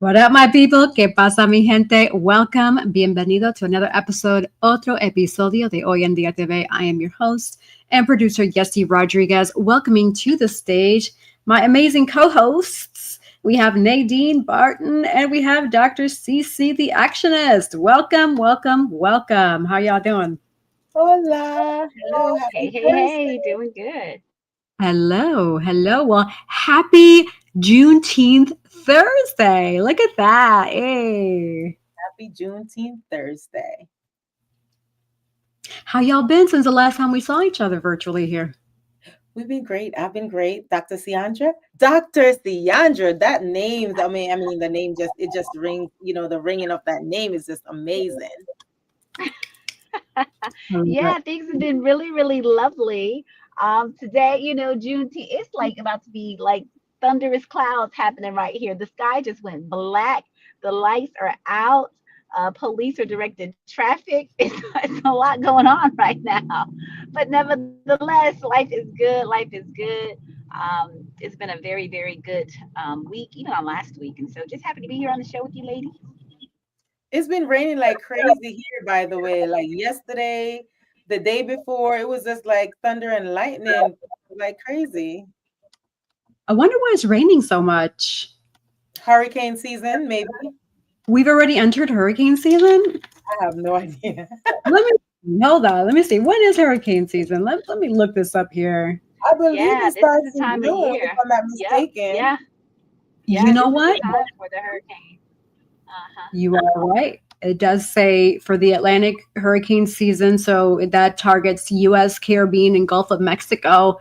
What up, my people? ¿Qué pasa, mi gente? Welcome. Bienvenido to another episode, otro episodio de Hoy en Día TV. I am your host and producer, Yesty Rodriguez, welcoming to the stage my amazing co-hosts. We have Nadine Barton and we have Dr. CC, the Actionist. Welcome, welcome, welcome. How y'all doing? Hola. Hello. Hey, Happy hey, Thursday. hey, doing good. Hello, hello. Well, happy Juneteenth Thursday. Look at that. Hey. Happy Juneteenth Thursday. How y'all been since the last time we saw each other virtually here? We've been great. I've been great. Dr. Ciandra. Dr. Ciandra. That name, the name just rings, the ringing of that name is just amazing. Yeah, things have been really, really lovely. Today, Juneteenth, it's like about to be like thunderous clouds happening right here. The sky just went black. The lights are out. Police are directing traffic. It's a lot going on right now. But nevertheless, life is good. Life is good. It's been a very, very good week, even on last week. And so just happy to be here on the show with you ladies. It's been raining like crazy here, by the way. Like yesterday, the day before, it was just like thunder and lightning, like crazy. I wonder why it's raining so much. Hurricane season, maybe. We've already entered hurricane season. I have no idea. Let me hold on. Let me see. When is hurricane season? Let me look this up here. I believe Yeah, it this is starts the in time of June, year. if I'm not Yep, mistaken. yeah, You yeah. know This is what? the time for the hurricane. Uh-huh. You are right. It does say for the Atlantic hurricane season, so that targets U.S., Caribbean, and Gulf of Mexico.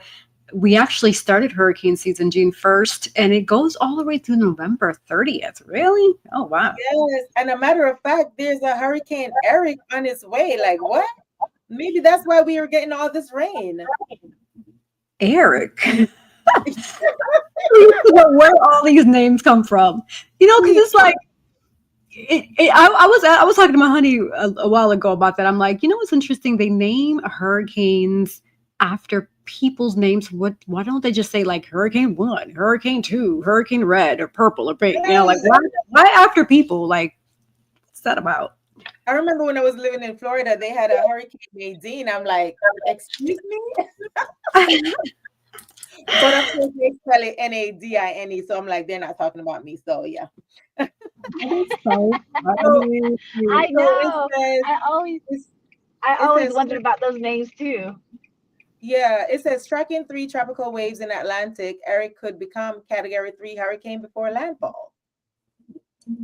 We actually started hurricane season June 1st, and it goes all the way through November 30th. Really? Oh, wow. Yes, and a matter of fact, there's a Hurricane Eric on its way. Like what? Maybe that's why we are getting all this rain. Eric. Where all these names come from? Because it's like, I was talking to my honey a while ago about that. I'm like, what's interesting? They name hurricanes after people's names. Why don't they just say like Hurricane 1, Hurricane 2, Hurricane Red or Purple or Pink? Like why after people? Like, what's that about? I remember when I was living in Florida, they had a Hurricane Nadine. I'm like, excuse me? But of course they spell it Nadine, so I'm like, they're not talking about me. So yeah. So funny. I So know. it I always says wondered about those names too. yeah, it says striking 3 tropical waves in Atlantic. Eric could become Category 3 hurricane before landfall.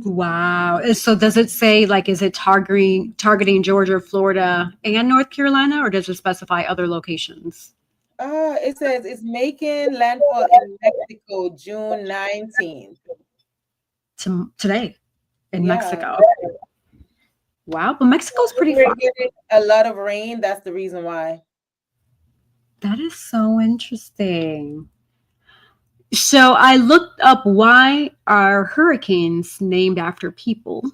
Wow. So does it say like is it targeting Georgia, Florida, and North Carolina, or does it specify other locations? It says it's making landfall in Mexico June 19th. Today in Yeah. Mexico. Wow, but Mexico's pretty We're far. getting a lot of rain. That's the reason why. That is so interesting. So I looked up why are hurricanes named after people,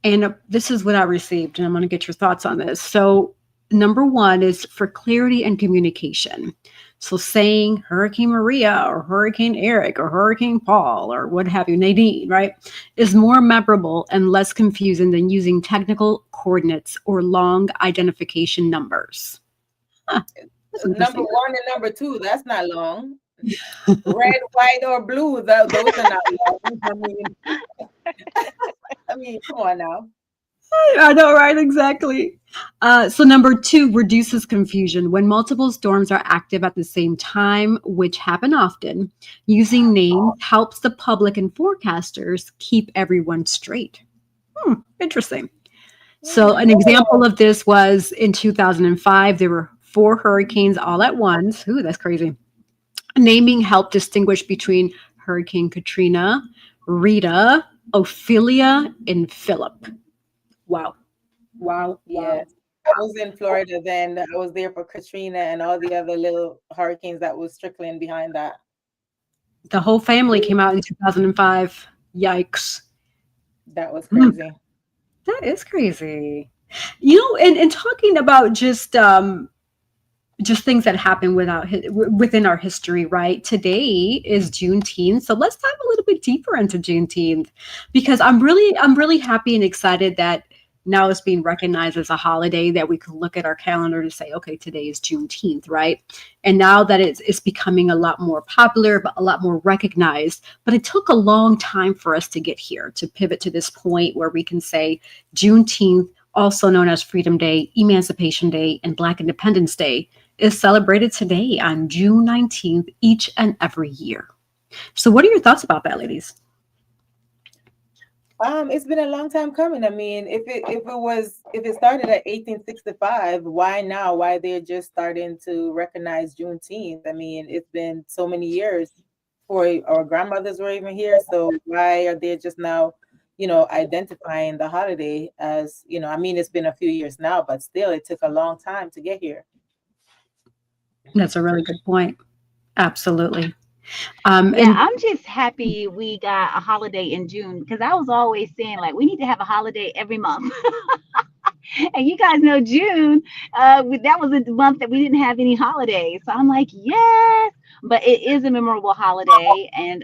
and this is what I received, and I'm going to get your thoughts on this. So number one is for clarity and communication. So saying Hurricane Maria or Hurricane Eric or Hurricane Paul or what have you, Nadine, right, is more memorable and less confusing than using technical coordinates or long identification numbers. Huh, Number 1 and number 2, that's not long. Red, white, or blue, those are not long. I mean, come on now. I know, right? Exactly. So number 2 reduces confusion. When multiple storms are active at the same time, which happen often, using names helps the public and forecasters keep everyone straight. Interesting. So an example of this was in 2005, there were 4 hurricanes all at once. Ooh, that's crazy. Naming helped distinguish between Hurricane Katrina, Rita, Ophelia, and Philip. Wow. Wow. Yes. I was in Florida then. I was there for Katrina and all the other little hurricanes that was trickling behind that. The whole family came out in 2005. Yikes. That was crazy. That is crazy. And talking about just just things that happen within our history, right? Today is Juneteenth, so let's dive a little bit deeper into Juneteenth, because I'm really happy and excited that now it's being recognized as a holiday that we can look at our calendar to say, okay, today is Juneteenth, right? And now that it's becoming a lot more popular, but a lot more recognized. But it took a long time for us to get here, to pivot to this point where we can say Juneteenth, also known as Freedom Day, Emancipation Day, and Black Independence Day, is celebrated today on June 19th each and every year. So what are your thoughts about that, ladies? It's been a long time coming. I mean, if it started at 1865, why now? Why they're just starting to recognize Juneteenth? I mean, it's been so many years before our grandmothers were even here. So why are they just now, identifying the holiday as, I mean, it's been a few years now, but still it took a long time to get here. That's a really good point. Absolutely. Yeah, I'm just happy we got a holiday in June because I was always saying like we need to have a holiday every month. And you guys know June, that was a month that we didn't have any holidays. So I'm like, yes, but it is a memorable holiday. And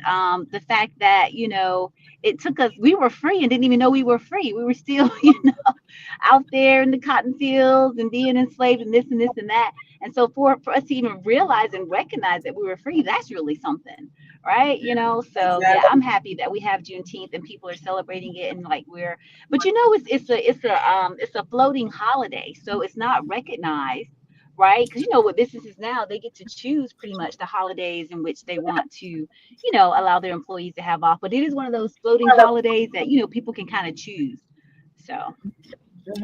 the fact that, it took us, we were free and didn't even know we were free. We were still, out there in the cotton fields and being enslaved and this and this and that. And so for us to even realize and recognize that we were free, that's really something, right? So yeah, I'm happy that we have Juneteenth and people are celebrating it and like but it's a floating holiday, so it's not recognized, right? Because what businesses now, they get to choose pretty much the holidays in which they want to, allow their employees to have off. But it is one of those floating holidays that people can kind of choose. So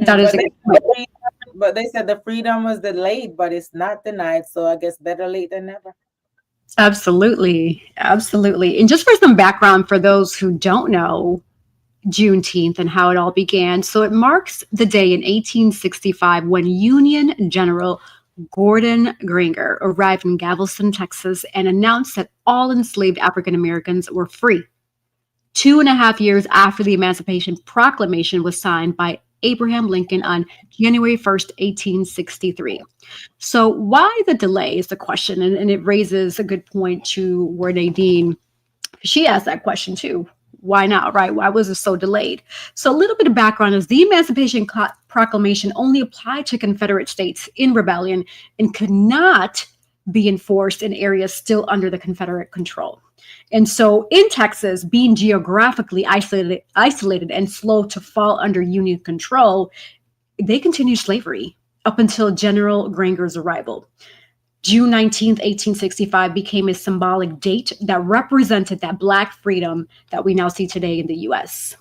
that is but they said the freedom was delayed, but it's not denied. So I guess better late than never. absolutely, absolutely. And just for some background for those who don't know Juneteenth and how it all began. So it marks the day in 1865 when Union General Gordon Granger arrived in Galveston, Texas, and announced that all enslaved African Americans were free. 2.5 years after the Emancipation Proclamation was signed by Abraham Lincoln on January 1st, 1863. So why the delay is the question, and it raises a good point to where Nadine, she asked that question too. Why not, right? Why was it so delayed? So a little bit of background is the Emancipation Proclamation only applied to Confederate states in rebellion and could not be enforced in areas still under the Confederate control. And so in Texas, being geographically isolated and slow to fall under Union control, they continued slavery up until General Granger's arrival. June 19th, 1865 became a symbolic date that represented that Black freedom that we now see today in the U.S.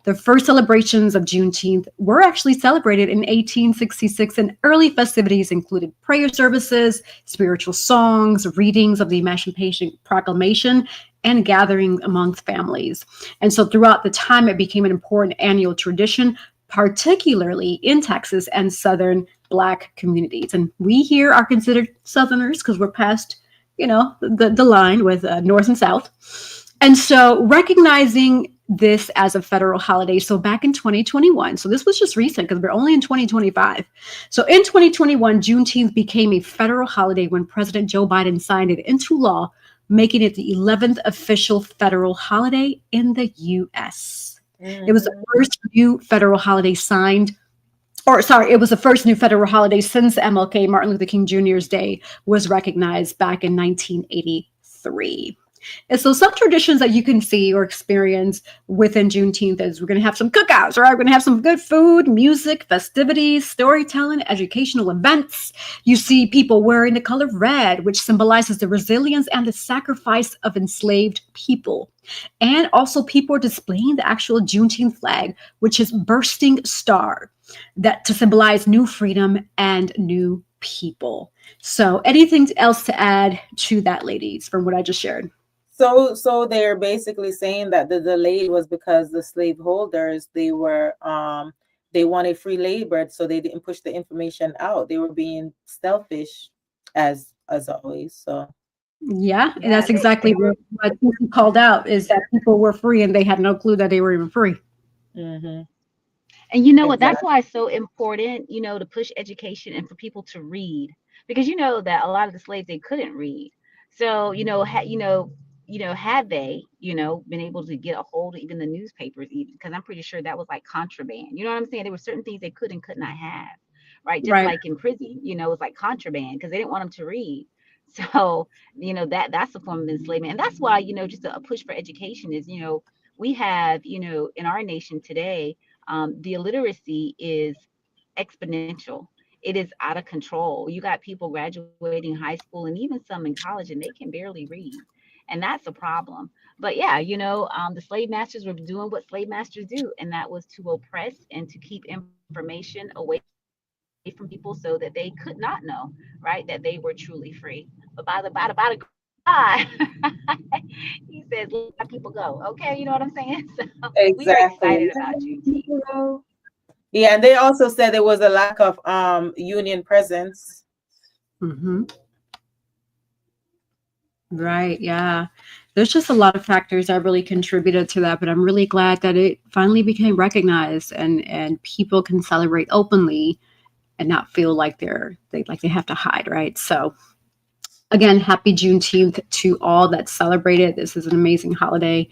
The first celebrations of Juneteenth were actually celebrated in 1866, and early festivities included prayer services, spiritual songs, readings of the Emancipation Proclamation, and gathering amongst families. And so throughout the time, it became an important annual tradition, particularly in Texas and Southern Black communities. And we here are considered Southerners because we're past, the line with North and South. And so recognizing this as a federal holiday. So back in 2021, so this was just recent because we're only in 2025. So in 2021, Juneteenth became a federal holiday when President Joe Biden signed it into law, making it the 11th official federal holiday in the U.S. It was the first new federal holiday it was the first new federal holiday since MLK, Martin Luther King Jr.'s Day, was recognized back in 1983. And so some traditions that you can see or experience within Juneteenth is we're going to have some cookouts, right? We're going to have some good food, music, festivities, storytelling, educational events. You see people wearing the color red, which symbolizes the resilience and the sacrifice of enslaved people. And also people are displaying the actual Juneteenth flag, which is bursting star, that to symbolize new freedom and new people. So anything else to add to that, ladies, from what I just shared? So they're basically saying that the delay was because the slaveholders, they wanted free labor, so they didn't push the information out. They were being selfish as always. So yeah, and that's exactly what you called out, is that people were free and they had no clue that they were even free. Mm-hmm. And you know what? That's why it's so important, to push education and for people to read. because that a lot of the slaves, they couldn't read. So had they been able to get a hold of even the newspapers, even, because I'm pretty sure that was like contraband. You know what I'm saying? There were certain things they could and could not have, right? Just Right. like in prison, it was like contraband because they didn't want them to read. So that's a form of enslavement, and that's why just a push for education is, we have, in our nation today, the illiteracy is exponential. It is out of control. You got people graduating high school and even some in college, and they can barely read. And that's a problem. But yeah, the slave masters were doing what slave masters do, and that was to oppress and to keep information away from people so that they could not know, right, that they were truly free. But by the grace of God, he says, let my people go. Okay, you know what I'm saying? So we are excited Exactly. about Juneteenth. Yeah, and they also said there was a lack of union presence. Hmm. Right. Yeah. There's just a lot of factors that really contributed to that, but I'm really glad that it finally became recognized and people can celebrate openly and not feel like they have to hide, right? So again, happy Juneteenth to all that celebrated. This is an amazing holiday.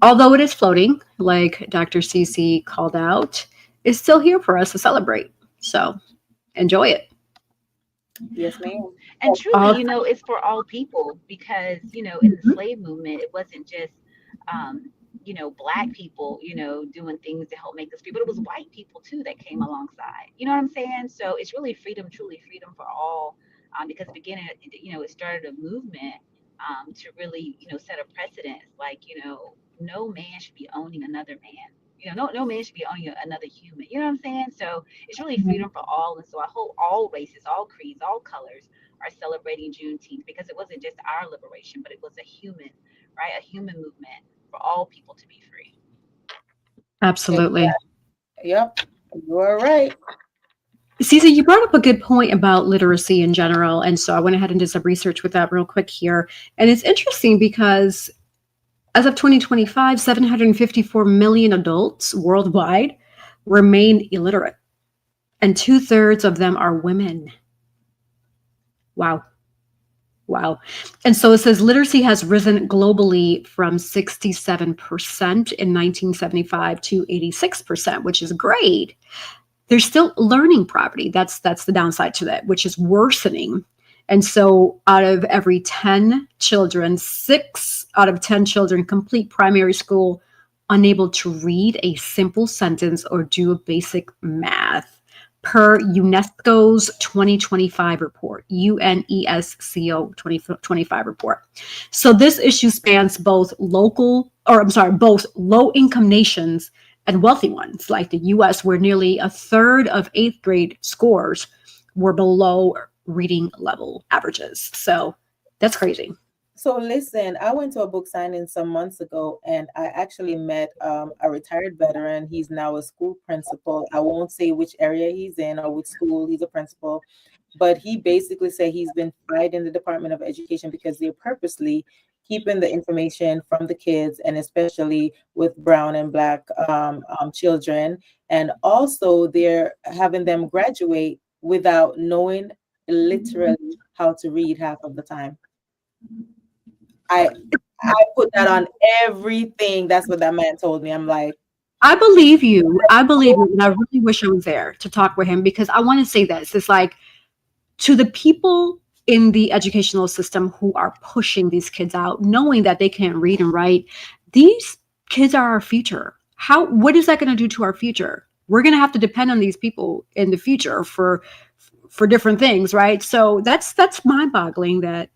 Although it is floating, like Dr. Cece called out, it's still here for us to celebrate. So enjoy it. Yes, ma'am. And truly, All, it's for all people, because in the mhm. slave movement, it wasn't just um black people doing things to help make us free, but it was white people too that came alongside. You know what I'm saying? So it's really freedom, truly freedom for all, because beginning, it started a movement to really set a precedence, like no man should be owning another man. No man should be owning another human. You know what I'm saying? So it's really freedom for all. And so I hope all races, all creeds, all colors are celebrating Juneteenth, because it wasn't just our liberation, but it was a human, right? A human movement for all people to be free. Absolutely. Exactly. Yep. You are right. Cece, you brought up a good point about literacy in general. And so I went ahead and did some research with that real quick here. And it's interesting because as of 2025, 754 million adults worldwide remain illiterate, and two-thirds of them are women. Wow. Wow. And so it says literacy has risen globally from 67% in 1975 to 86%, which is great. There's still learning poverty. That's the downside to that, which is worsening. And so out of every 10 children, 6 out of 10 children complete primary school unable to read a simple sentence or do a basic math, per UNESCO's 2025 report, UNESCO 2025 report. So this issue spans both both low-income nations and wealthy ones, like the US, where nearly a third of eighth grade scores were below reading level averages. So that's crazy. So listen, I went to a book signing some months ago, and I actually met a retired veteran. He's now a school principal. I won't say which area he's in or which school he's a principal, but he basically said he's been fighting the Department of Education because they're purposely keeping the information from the kids, and especially with brown and black children. And also they're having them graduate without knowing literally how to read half of the time. I I put that on everything. That's what that man told me. I'm like, I believe you. I believe you. And I really wish I was there to talk with him because I want to say this. It's like, to the people in the educational system who are pushing these kids out, knowing that they can't read and write, these kids are our future. What is that going to do to our future? We're going to have to depend on these people in the future for different things, right? So that's mind-boggling that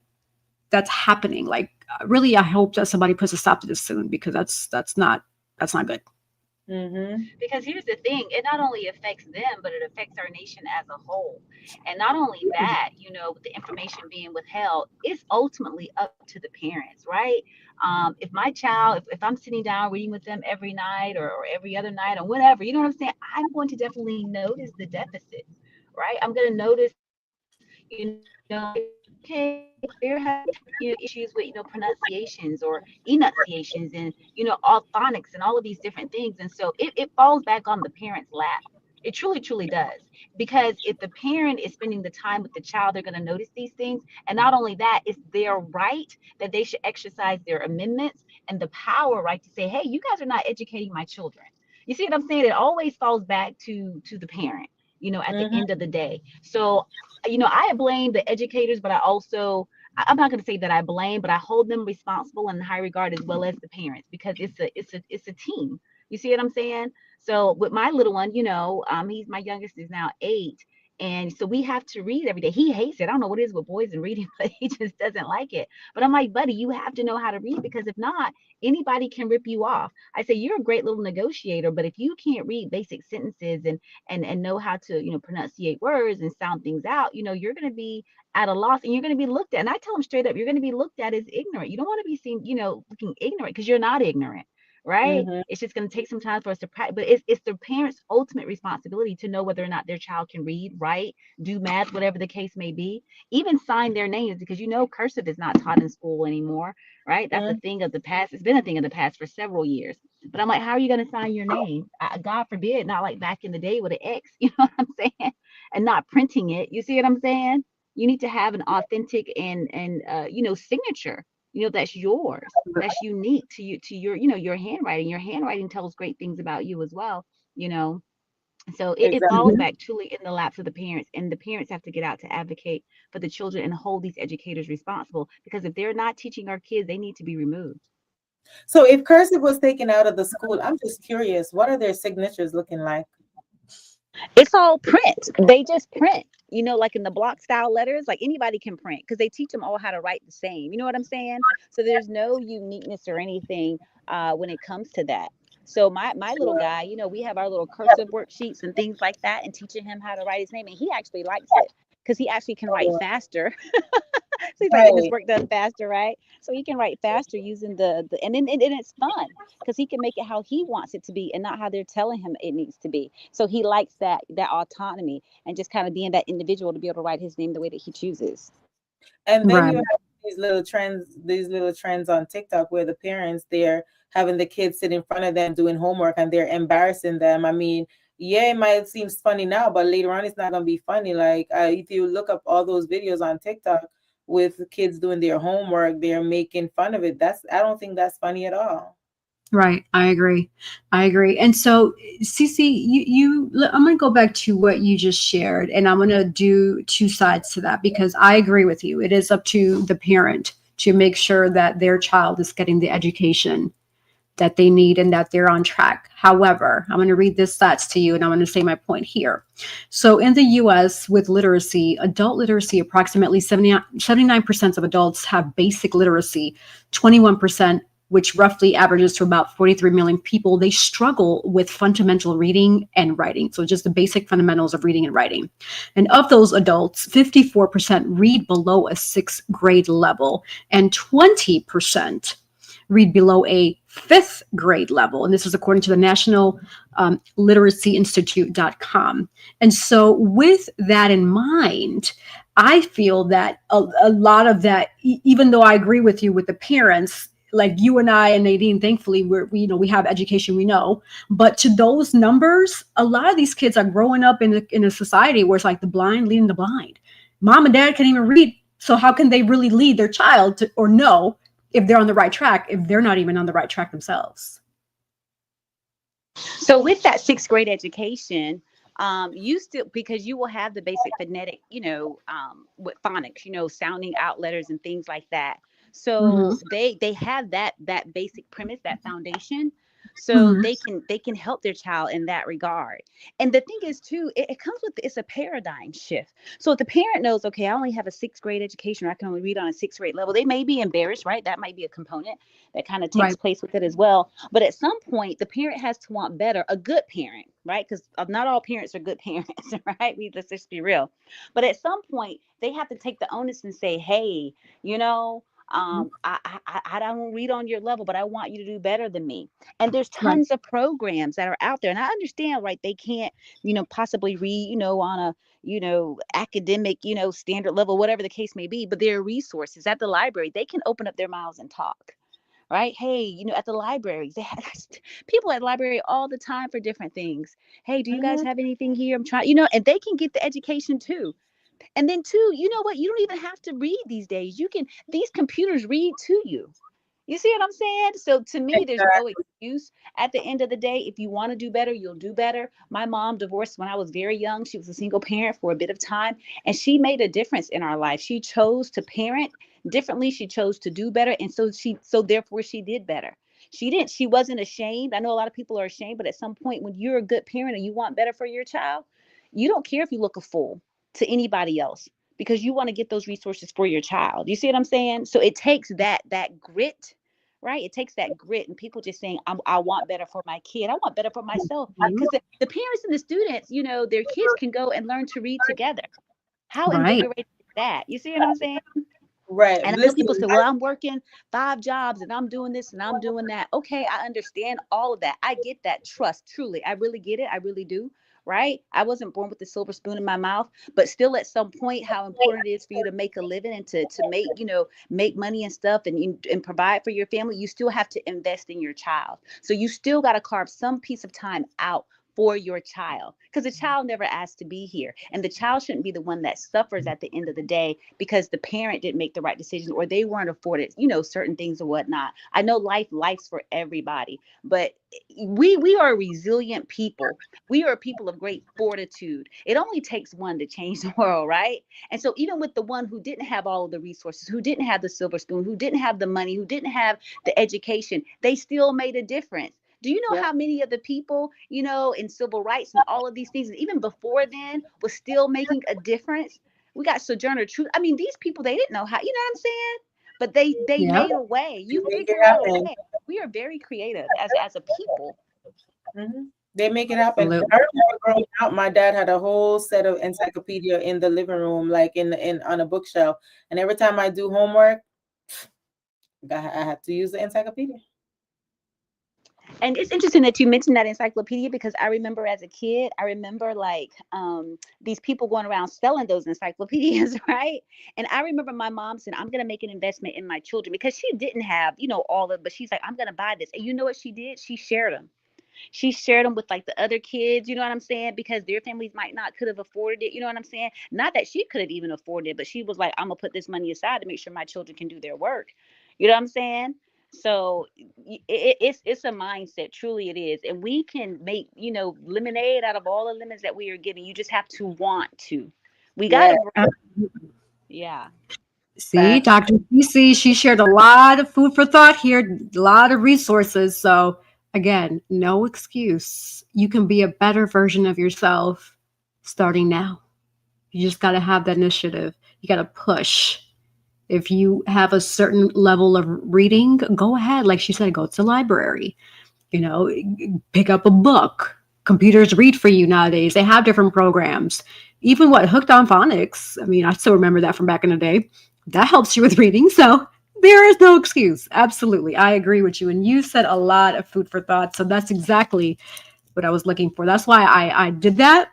that's happening. Like, really, I hope that somebody puts a stop to this soon, because that's not good. mm-hmm. Because here's the thing, it not only affects them, but it affects our nation as a whole. And not only that, with the information being withheld, it's ultimately up to the parents, right? If my child, if I'm sitting down reading with them every night, or every other night, or whatever, you know what I'm saying, I'm going to definitely notice the deficits, right? I'm going to notice, okay, they're having issues with pronunciations or enunciations, and orthonics and all of these different things. And so it falls back on the parents' lap. It truly, truly does. Because if the parent is spending the time with the child, they're going to notice these things. And not only that, it's their right that they should exercise their amendments and the power, right, to say, hey, you guys are not educating my children. You see what I'm saying? It always falls back to the parent, at the Mm-hmm. end of the day. So, I blame the educators, but I also, I'm not going to say that I blame, but I hold them responsible in high regard as well as the parents, because it's a team. You see what I'm saying? So with my little one, he's my youngest is now 8. And so we have to read every day. He hates it. I don't know what it is with boys and reading, but he just doesn't like it. But I'm like, buddy, you have to know how to read, because if not, anybody can rip you off. I say you're a great little negotiator, but if you can't read basic sentences and know how to, pronunciate words and sound things out, you're going to be at a loss, and you're going to be looked at. And I tell them straight up, you're going to be looked at as ignorant. You don't want to be seen, looking ignorant, because you're not ignorant. Right? Mm-hmm. It's just going to take some time for us to practice, but it's the parents' ultimate responsibility to know whether or not their child can read, write, do math, whatever the case may be, even sign their names, because cursive is not taught in school anymore, right? That's a Mm-hmm. thing of the past. It's been a thing of the past for several years. But I'm like, how are you going to sign your name? God forbid, not like back in the day with an X, you know what I'm saying? And not printing it. You see what I'm saying? You need to have an authentic and signature, that's yours, that's unique to you, to your handwriting. Your handwriting tells great things about you as well, you know so it falls Exactly. back truly in the laps of the parents, and the parents have to get out to advocate for the children and hold these educators responsible, because if they're not teaching our kids, they need to be removed. So if cursive was taken out of the school, I'm just curious, what are their signatures looking like? It's all print. They just print, like in the block style letters, like anybody can print, because they teach them all how to write the same. You know what I'm saying? So there's no uniqueness or anything when it comes to that. So my little guy, we have our little cursive worksheets and things like that, and teaching him how to write his name, and he actually likes it because he actually can write faster. So he's like getting his Right. work done faster, right? So he can write faster using the and it's fun because he can make it how he wants it to be and not how they're telling him it needs to be. So he likes that autonomy and just kind of being that individual to be able to write his name the way that he chooses. And then Right. you have these little trends on TikTok where the parents, they're having the kids sit in front of them doing homework and they're embarrassing them. I mean, yeah, it might seem funny now, but later on it's not gonna be funny. Like if you look up all those videos on TikTok with kids doing their homework, they're making fun of it. I don't think that's funny at all. Right. I agree. I agree. And so, Cece, I'm going to go back to what you just shared, and I'm going to do two sides to that because I agree with you. It is up to the parent to make sure that their child is getting the education that they need and that they're on track. However, I'm going to read this stats to you and I'm going to say my point here. So in the US with literacy, adult literacy, approximately 79% of adults have basic literacy, 21%, which roughly averages to about 43 million people, they struggle with fundamental reading and writing. So just the basic fundamentals of reading and writing. And of those adults, 54% read below a sixth grade level and 20% read below a fifth grade level. And this is according to the National Literacy Institute.com. And so, with that in mind, I feel that a lot of that, even though I agree with you with the parents, like you and I and Nadine, thankfully, we have education, we know. But to those numbers, a lot of these kids are growing up in a society where it's like the blind leading the blind. Mom and dad can't even read. So how can they really lead their child to, or know if they're on the right track, if they're not even on the right track themselves? So with that sixth grade education, you still, because you will have the basic phonetic, with phonics, sounding out letters and things like that. Mm-hmm. So they have that basic premise, that foundation. So Mm-hmm. they can help their child in that regard. And the thing is too, it comes with, it's a paradigm shift. So if the parent knows, okay, I only have a sixth grade education, or I can only read on a sixth grade level, they may be embarrassed, right? That might be a component that kind of takes Right. place with it as well. But at some point, the parent has to want better, a good parent, right? Because not all parents are good parents, right? Let's just be real. But at some point, they have to take the onus and say, hey, I don't read on your level, but I want you to do better than me. And there's Right. tons of programs that are out there. And I understand, right? They can't, possibly read, on a, academic, standard level, whatever the case may be. But there are resources at the library. They can open up their mouths and talk. right? Hey, at the libraries, they had people at the library all the time for different things. Hey, do you guys Mm-hmm. have anything here? I'm trying, and they can get the education too. And then too, you know what? You don't even have to read these days. These computers read to you. You see what I'm saying? So to me, there's no excuse. At the end of the day, if you want to do better, you'll do better. My mom divorced when I was very young. She was a single parent for a bit of time, and she made a difference in our life. She chose to parent differently. She chose to do better. And so therefore she did better. She wasn't ashamed. I know a lot of people are ashamed, but at some point when you're a good parent and you want better for your child, you don't care if you look a fool to anybody else because you want to get those resources for your child. You see what I'm saying? So it takes that grit, right? It takes that grit and people just saying, I want better for my kid. I want better for myself. Because the parents and the students, their kids can go and learn to read together. How Right. invigorating is that? You see what I'm saying? Right. And I know Listen, people say, well, I'm working 5 jobs and I'm doing this and I'm doing that. Okay, I understand all of that. I get that trust, truly. I really get it. I really do. Right? I wasn't born with the silver spoon in my mouth, but still at some point, how important it is for you to make a living and to make, make money and stuff and provide for your family. You still have to invest in your child. So you still got to carve some piece of time out for your child, because the child never asked to be here, and the child shouldn't be the one that suffers at the end of the day because the parent didn't make the right decision or they weren't afforded certain things or whatnot. I know life's for everybody, but we are resilient people. We are people of great fortitude. It only takes one to change the world, right? And so even with the one who didn't have all of the resources, who didn't have the silver spoon, who didn't have the money, who didn't have the education, they still made a difference. Do you know yeah. how many of the people, in civil rights and all of these things, even before then, was still making a difference? We got Sojourner Truth. I mean, these people, they didn't know how, you know what I'm saying? But they Yeah. made a way. You They make it figure out a happen. way. We are very creative as a people. Mm-hmm. They make it happen. Absolutely. I remember growing up, my dad had a whole set of encyclopedia in the living room, like in on a bookshelf. And every time I do homework, I have to use the encyclopedia. And it's interesting that you mentioned that encyclopedia, because I remember as a kid, I remember like these people going around selling those encyclopedias, right? And I remember my mom saying, I'm going to make an investment in my children, because she didn't have, all of, but she's like, I'm going to buy this. And you know what she did? She shared them. She shared them with like the other kids, you know what I'm saying? Because their families might not could have afforded it, you know what I'm saying? Not that she could have even afforded it, but she was like, I'm gonna put this money aside to make sure my children can do their work. You know what I'm saying? So it's a mindset, truly it is. And we can make, lemonade out of all the lemons that we are given. You just have to want to. We Yeah. gotta, yeah. See, Dr. PC, she shared a lot of food for thought here, a lot of resources. So, again, no excuse. You can be a better version of yourself starting now. You just got to have that initiative. You got to push. If you have a certain level of reading, go ahead. Like she said, go to the library, pick up a book. Computers read for you nowadays. They have different programs. Even Hooked on Phonics. I mean, I still remember that from back in the day. That helps you with reading. So there is no excuse. Absolutely. I agree with you. And you said a lot of food for thought. So that's exactly what I was looking for. That's why I did that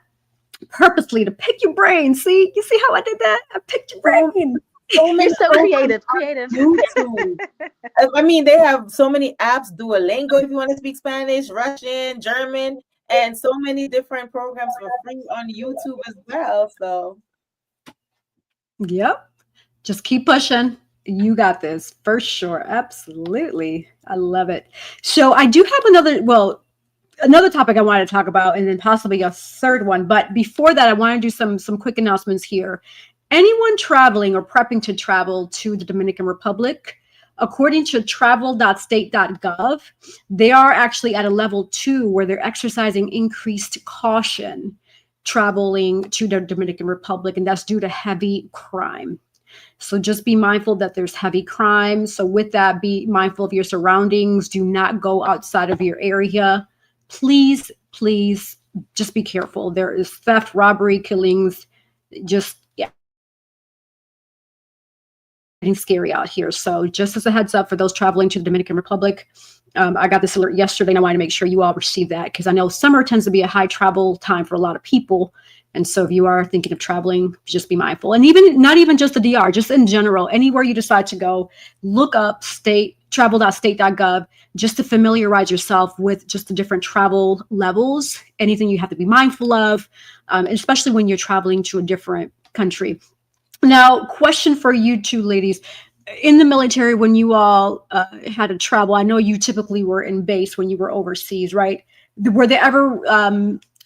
purposely, to pick your brain. See, you see how I did that? I picked your brain. You're so creative. YouTube. I mean, they have so many apps, Duolingo if you want to speak Spanish, Russian, German, and so many different programs for free on YouTube as well. So, Yep. Just keep pushing. You got this for sure. Absolutely. I love it. So I do have another topic I wanted to talk about, and then possibly a third one. But before that, I want to do some quick announcements here. Anyone traveling or prepping to travel to the Dominican Republic, according to travel.state.gov, they are actually at a level 2 where they're exercising increased caution traveling to the Dominican Republic, and that's due to heavy crime. So just be mindful that there's heavy crime. So with that, be mindful of your surroundings. Do not go outside of your area. Please, please, just be careful. There is theft, robbery, killings, just getting scary out here. So just as a heads up for those traveling to the Dominican Republic, I got this alert yesterday, and I wanted to make sure you all receive that, because I know summer tends to be a high travel time for a lot of people. And so if you are thinking of traveling, just be mindful. And even not even just the DR, just in general, anywhere you decide to go, look up travel.state.gov just to familiarize yourself with just the different travel levels, anything you have to be mindful of, especially when you're traveling to a different country. Now, question for you two ladies. In the military, when you all had to travel, I know you typically were in base when you were overseas, right? Were there ever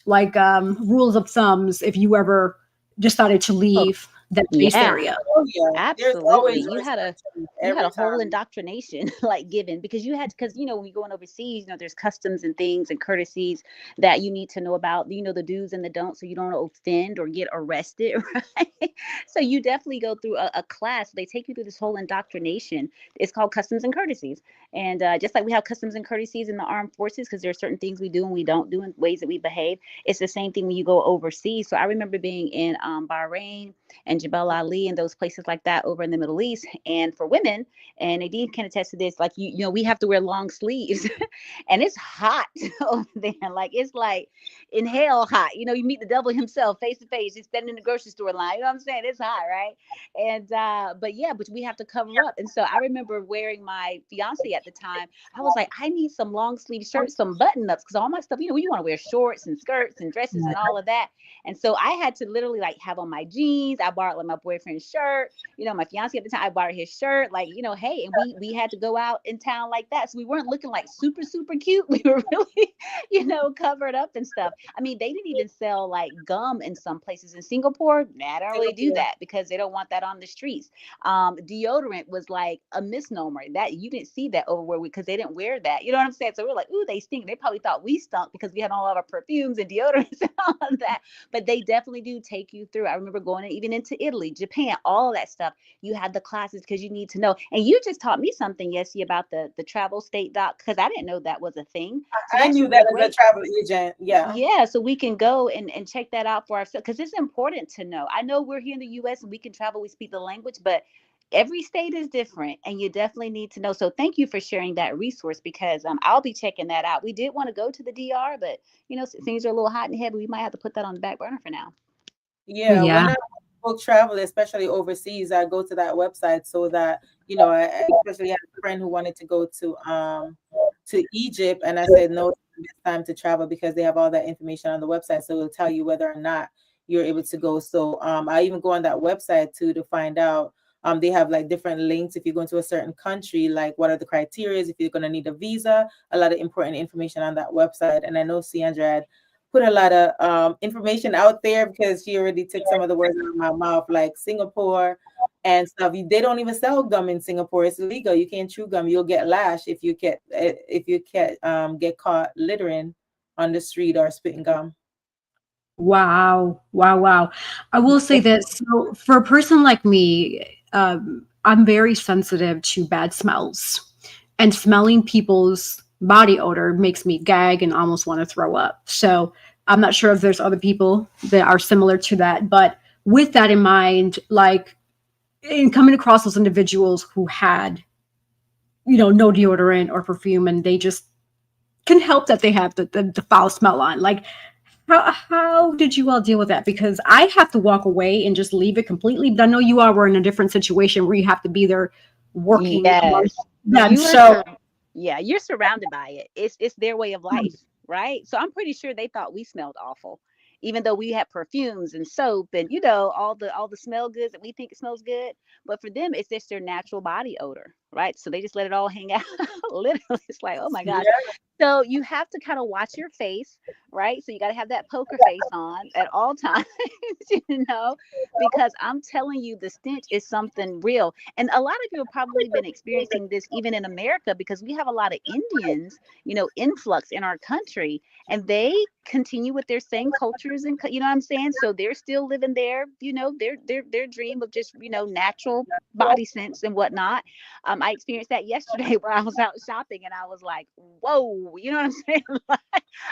rules of thumbs if you ever decided to leave that base Yeah. area? Oh yeah, there's Absolutely. always You had a restrictions you had every a whole time. indoctrination like given because when you're going overseas, there's customs and things and courtesies that you need to know about, the do's and the don'ts so you don't offend or get arrested, right? So you definitely go through a class. They take you through this whole indoctrination. It's called customs and courtesies. And just like we have customs and courtesies in the armed forces, because there are certain things we do and we don't do in ways that we behave, it's the same thing when you go overseas. So I remember being in Bahrain and Jebel Ali and those places like that over in the Middle East. And for women, and Nadine can attest to this, like we have to wear long sleeves, and it's hot over there. Like it's like in hell hot. You meet the devil himself face to face, just standing in the grocery store line. You know what I'm saying? It's hot, right? And but we have to cover up. And so I remember wearing my fiance at the time. I was like, I need some long sleeve shirts, some button ups, because all my stuff, you want to wear shorts and skirts and dresses and all of that. And so I had to literally like have on my jeans. I borrowed like my boyfriend's shirt. My fiance at the time, I borrowed his shirt. Like, hey, and we had to go out in town like that. So we weren't looking like super, super cute. We were really, covered up and stuff. I mean, they didn't even sell like gum in some places in Singapore. Nah, I don't really do that because they don't want that on the streets. Deodorant was like a misnomer. That you didn't see that over because they didn't wear that. You know what I'm saying? So we're like, ooh, they stink. They probably thought we stunk because we had all of our perfumes and deodorants and all of that. But they definitely do take you through. I remember going even into Italy, Japan, all of that stuff. You had the classes because you need to know. And you just taught me something, Yessie, about the travel state doc, because I didn't know that was a thing. So I that's knew really that as a great. travel agent. Yeah. Yeah, so we can go and check that out for ourselves because it's important to know. I know we're here in the US and we can travel, we speak the language, but every state is different and you definitely need to know. So thank you for sharing that resource because I'll be checking that out. We did want to go to the DR, but things are a little hot and heavy. We might have to put that on the back burner for now. Yeah, Yeah. when I book travel, especially overseas, I go to that website so that I especially had a friend who wanted to go to Egypt, and I said no, it's time to travel because they have all that information on the website, so it'll tell you whether or not you're able to go. So I even go on that website too to find out. They have like different links if you go into a certain country, like what are the criteria if you're going to need a visa. A lot of important information on that website, and I know Sandra had put a lot of information out there because she already took some of the words out of my mouth, like Singapore and stuff. They don't even sell gum in Singapore. It's illegal. You can't chew gum. You'll get lashed if you get caught littering on the street or spitting gum. Wow. Wow. Wow. I will say that so for a person like me, I'm very sensitive to bad smells, and smelling people's body odor makes me gag and almost want to throw up. So I'm not sure if there's other people that are similar to that. But with that in mind, like in coming across those individuals who had, no deodorant or perfume, and they just can help that they have the foul smell on. Like, how did you all deal with that? Because I have to walk away and just leave it completely. But I know you all were in a different situation where you have to be there working amongst Yes. them. You are So yeah, you're surrounded by it. It's their way of life, right? So I'm pretty sure they thought we smelled awful, even though we had perfumes and soap and all the smell goods that we think smells good. But for them, it's just their natural body odor, right? So they just let it all hang out. Literally, it's like, oh my gosh. Yeah, So you have to kind of watch your face, right? So you got to have that poker face on at all times, you know, because I'm telling you, the stench is something real. And a lot of you have probably been experiencing this even in America because we have a lot of Indians, influx in our country, and they continue with their same cultures and you know what I'm saying? So they're still living their dream of just, natural body sense and whatnot. I experienced that yesterday where I was out shopping and I was like, whoa, you know what I'm saying? Like,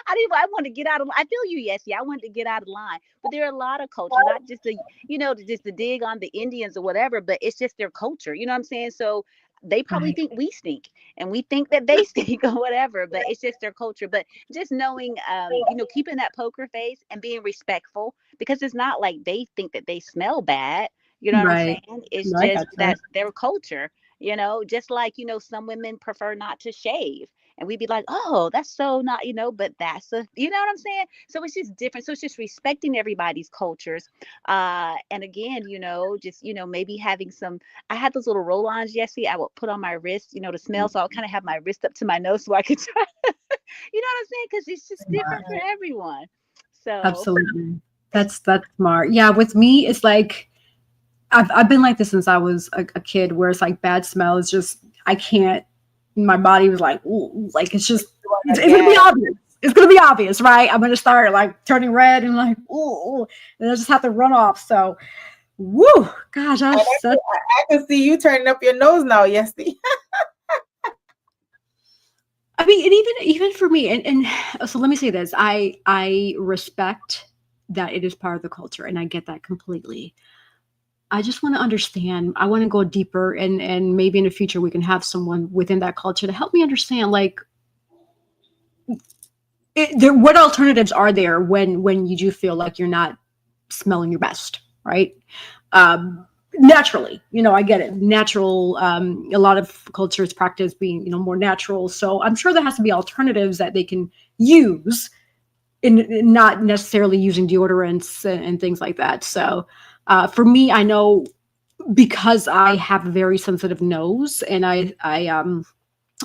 I wanted to get out of, I feel you, yes, yeah, I wanted to get out of line. But there are a lot of cultures, not just just the dig on the Indians or whatever, but it's just their culture. You know what I'm saying? So They probably Right. think we stink and we think that they stink or whatever, but it's just their culture. But just knowing, keeping that poker face and being respectful, because it's not like they think that they smell bad. You know what I'm Right. saying? It's No, I just gotcha. that's their culture, just like, some women prefer not to shave. And we'd be like, oh, that's so not, but that's you know what I'm saying? So it's just different. So it's just respecting everybody's cultures. And again, just, maybe having some, I had those little roll-ons yesterday I would put on my wrist, to smell. So I'll kind of have my wrist up to my nose so I could try, you know what I'm saying? Because it's just different for everyone. So, Absolutely. That's smart. Yeah, with me, it's like I've been like this since I was a kid, where it's like bad smell is just I can't. My body was like, ooh, like it's gonna be Again. obvious. It's gonna be obvious, right? I'm gonna start like turning red and like, ooh, and I just have to run off. So, woo, gosh, And I can see you turning up your nose now, Yesty. I mean, and even for me, and so let me say this: I respect that it is part of the culture, and I get that completely. I just want to understand. I want to go deeper, and maybe in the future we can have someone within that culture to help me understand, like, what alternatives are there when you do feel like you're not smelling your best, right? Naturally, I get it. Natural. A lot of cultures practice being, more natural. So I'm sure there has to be alternatives that they can use in not necessarily using deodorants and things like that. So for me, I know because I have a very sensitive nose, and I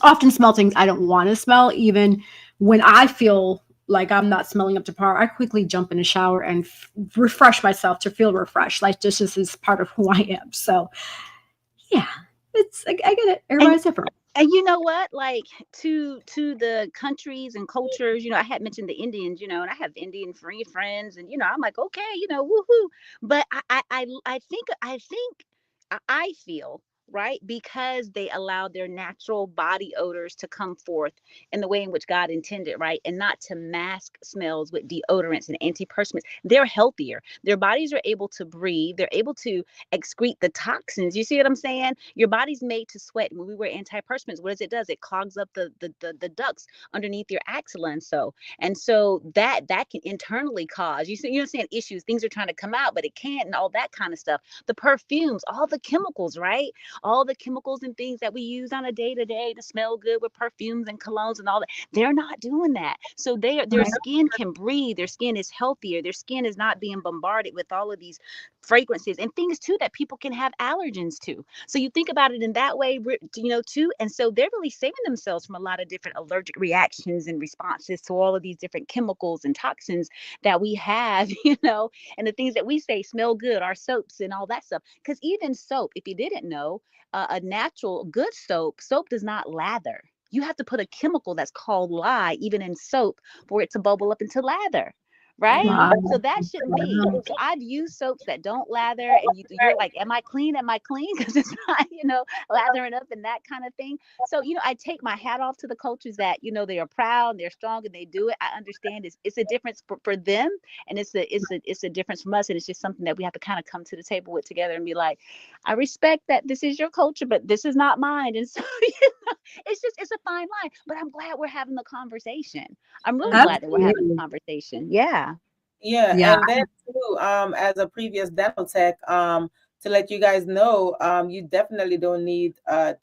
often smell things I don't want to smell, even when I feel like I'm not smelling up to par. I quickly jump in the shower and refresh myself to feel refreshed. Like this is part of who I am. So yeah, I get it. and Everybody's different. and you know what? Like to the countries and cultures, I had mentioned the Indians, and I have Indian free friends, and I'm like, okay, woohoo. But I feel right because they allowed their natural body odors to come forth in the way in which God intended, right? And not to mask smells with deodorants and antiperspirants. They're healthier. Their bodies are able to breathe. They're able to excrete the toxins. You see what I'm saying? Your body's made to sweat. When we wear antiperspirants, what does? It clogs up the ducts underneath your axilla, and so that can internally cause you understand issues. Things are trying to come out, but it can't, and all that kind of stuff. The perfumes, all the chemicals, right? All the chemicals and things that we use on a day-to-day to smell good with perfumes and colognes and all that, they're not doing that. So their Right. skin can breathe. Their skin is healthier. Their skin is not being bombarded with all of these fragrances and things too that people can have allergens to. So you think about it in that way, too. And so they're really saving themselves from a lot of different allergic reactions and responses to all of these different chemicals and toxins that we have, and the things that we say smell good, our soaps and all that stuff. Because even soap, if you didn't know, a natural good soap does not lather. You have to put a chemical that's called lye, even in soap, for it to bubble up into lather. Right. Wow. So that shouldn't be. So I've used soaps that don't lather, and you're like, am I clean? Am I clean? Because it's not, lathering up and that kind of thing. So, I take my hat off to the cultures that, they are proud, they're strong, and they do it. I understand it's a difference for them, and it's a difference from us, and it's just something that we have to kind of come to the table with together and be like, I respect that this is your culture, but this is not mine. And so, it's a fine line. But I'm glad we're having the conversation. I'm really glad that we're having the Absolutely. conversation. Yeah. Yeah, Yeah. and then too, as a previous dental tech, to let you guys know, you definitely don't need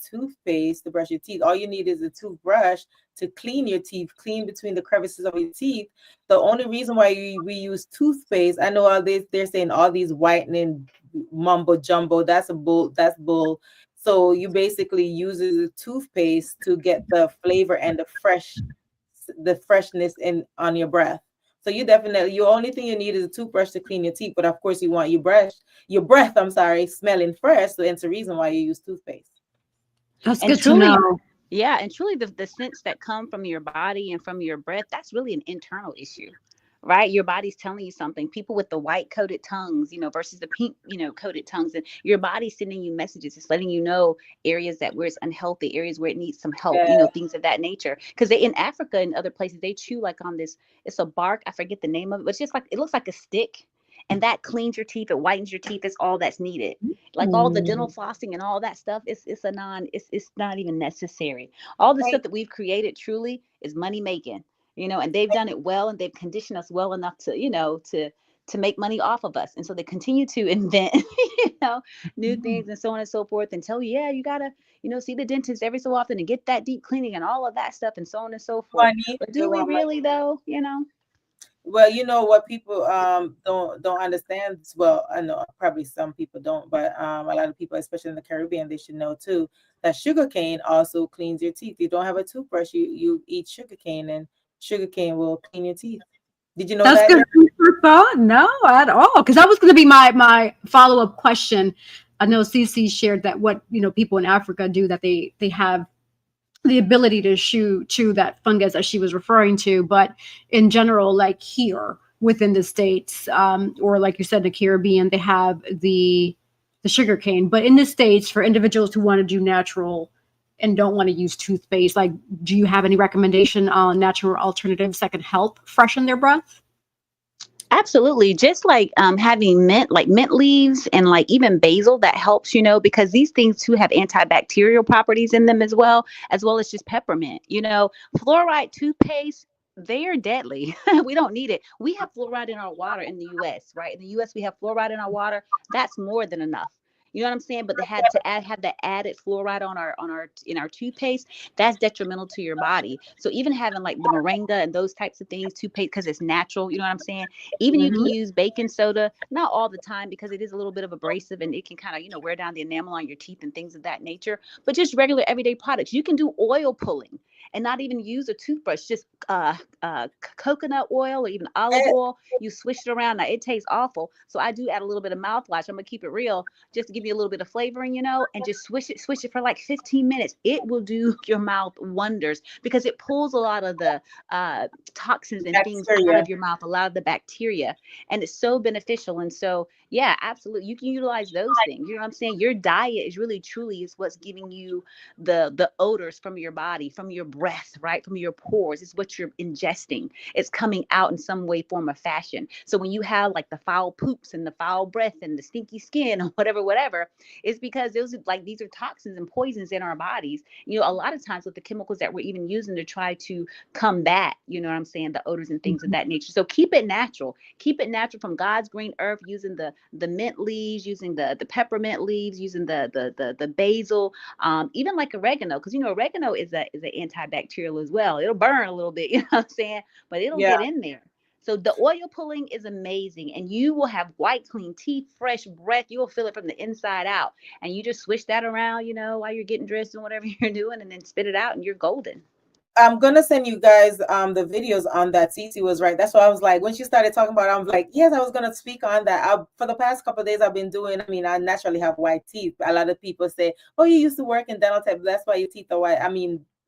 toothpaste to brush your teeth. All you need is a toothbrush to clean your teeth, clean between the crevices of your teeth. The only reason why we use toothpaste, I know all this, they're saying all these whitening mumbo jumbo. That's a bull. That's bull. So you basically use the toothpaste to get the flavor and the freshness in on your breath. So your only thing you need is a toothbrush to clean your teeth. But of course, you want your breath, smelling fresh. So it's the reason why you use toothpaste. That's And good to truly, know. yeah, and truly the scents that come from your body and from your breath, that's really an internal issue. Right? Your body's telling you something. People with the white coated tongues, versus the pink, coated tongues, and your body's sending you messages. It's letting you know areas that where it's unhealthy, areas where it needs some help, Yeah. things of that nature. Because they in Africa and other places, they chew like on this, it's a bark, I forget the name of it, but it's just like it looks like a stick. and that cleans your teeth, it whitens your teeth. It's all that's needed. Like all the dental flossing and all that stuff, it's not even necessary. All the stuff that we've created truly is money making, and they've done it well, and they've conditioned us well enough to, to make money off of us. And so they continue to invent, new things and so on and so forth, and tell you, yeah, you gotta, see the dentist every so often and get that deep cleaning and all of that stuff and so on and so forth. But do we really though, Well, you know what people don't understand. Well, I know probably some people don't, but a lot of people, especially in the Caribbean, they should know too that sugarcane also cleans your teeth. You don't have a toothbrush, you eat sugarcane, and sugarcane will clean your teeth. Did you know That's that? good food for thought. No, at all. Because that was going to be my follow-up question. I know CC shared that what people in Africa do, that they have the ability to chew that fungus as she was referring to, but in general, like here within the States, or like you said, the Caribbean, they have the sugar cane. But in the States, for individuals who want to do natural and don't want to use toothpaste, like, do you have any recommendation on natural alternatives that can help freshen their breath? Absolutely. Just like having mint, like mint leaves and like even basil, that helps, because these things too have antibacterial properties in them as well as just peppermint. Fluoride toothpaste, they are deadly. We don't need it. We have fluoride in our water in the US, right? In the US, we have fluoride in our water. That's more than enough. You know what I'm saying? But they had to have that added fluoride in our toothpaste. That's detrimental to your body. So even having like the moringa and those types of things, toothpaste, because it's natural. You know what I'm saying? Even you can use baking soda, not all the time, because it is a little bit of abrasive and it can kind of wear down the enamel on your teeth and things of that nature. But just regular everyday products. You can do oil pulling and not even use a toothbrush. Just coconut oil or even olive oil. You swish it around. Now it tastes awful, so I do add a little bit of mouthwash. I'm gonna keep it real, just to give you a little bit of flavoring, and just swish it for like 15 minutes. It will do your mouth wonders because it pulls a lot of the toxins and things out of your mouth, a lot of the bacteria, and it's so beneficial. And so, yeah, absolutely, you can utilize those things. You know what I'm saying? Your diet is really truly is what's giving you the odors from your body, from your breath, right, from your pores. It's what you're ingesting. It's coming out in some way, form, or fashion. So when you have like the foul poops and the foul breath and the stinky skin or whatever, it's because these are toxins and poisons in our bodies. A lot of times with the chemicals that we're even using to try to combat, you know what I'm saying, the odors and things of that nature. So keep it natural. Keep it natural from God's green earth, using the mint leaves, using the peppermint leaves, using the basil, even like oregano, because oregano is an antibacterial as well. It'll burn a little bit, you know what I'm saying, but it'll get in there. So the oil pulling is amazing, and you will have white, clean teeth, fresh breath. You will feel it from the inside out, and you just swish that around, while you're getting dressed and whatever you're doing, and then spit it out, and you're golden. I'm gonna send you guys the videos on that. Cece was right. That's what I was like when she started talking about it. I'm like, yes, I was gonna speak on that. For the past couple of days, I've been doing. I naturally have white teeth. A lot of people say, "Oh, you used to work in dental tech. That's why your teeth are white."